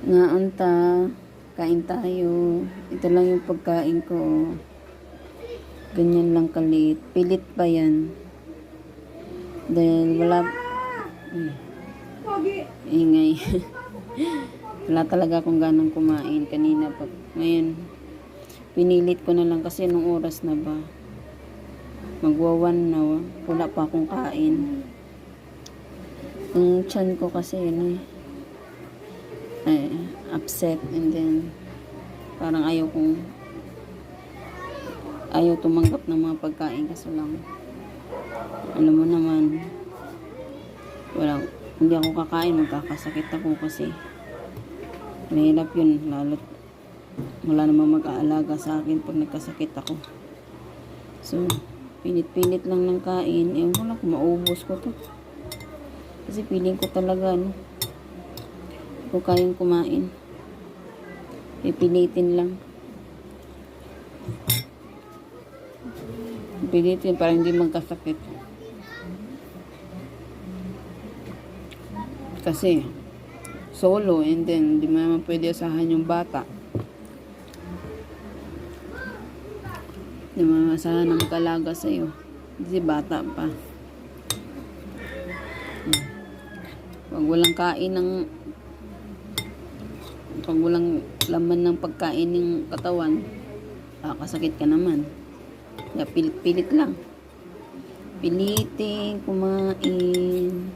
Naanta, kain tayo. Ito lang yung pagkain ko. Ganyan lang kalit. Pilit pa yan. Dahil wala... Ingay. Wala talaga akong ganang kumain kanina pa. Ngayon, pinilit ko na lang kasi nung oras na ba. Magwawan na. Wala pa akong kain. Yung tiyan ko kasi upset, and then parang ayaw tumanggap ng mga pagkain kasi lang alam mo naman hindi ako kakain, magkakasakit ako kasi mahirap yun, lalo wala namang mag-aalaga sa akin pag nagkasakit ako. So pinit lang ng kain, ewan ko lang kung maubos ko to kasi feeling ko talaga kung kayang kumain, pipilitin lang. Pipilitin para hindi magkasakit. Kasi, solo, and then, hindi mo naman pwede asahan yung bata. Hindi mo naman asahan na mag-alaga sa'yo. Kasi bata pa. Pag walang kain pag walang laman ng pagkain ng katawan, kasakit ka naman. Kaya pilit lang. Pilitin kumain.